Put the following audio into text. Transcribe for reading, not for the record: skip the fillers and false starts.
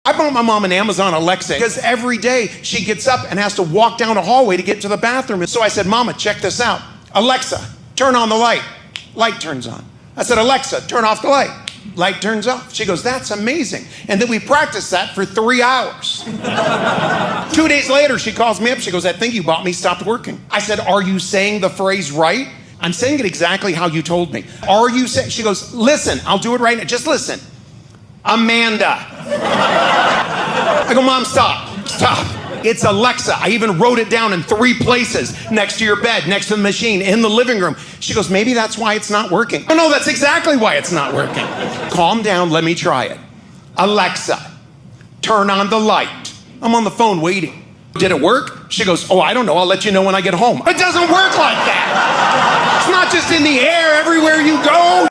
I bought my mom an Amazon Alexa because every day she gets up and has to walk down a hallway to get to the bathroom. So I said, Mama, check this out. Alexa, turn on the light. Light turns on. I said, Alexa, turn off the light. Light turns off. She goes, that's amazing. And then we practiced that for 3 hours. 2 days later, she calls me up. She goes, that thing you bought me stopped working. I said, are you saying the phrase right? I'm saying it exactly how you told me. Are you saying? She goes, listen, I'll do it right now. Just listen. Amanda. I go, Mom, stop. It's Alexa. I even wrote it down in 3 places, next to your bed, next to the machine, in the living room. She goes, maybe that's why it's not working. Oh, no, that's exactly why it's not working. Calm down, let me try it. Alexa, turn on the light. I'm on the phone waiting. Did it work? She goes, oh, I don't know. I'll let you know when I get home. It doesn't work like that. It's not just in the air everywhere you go.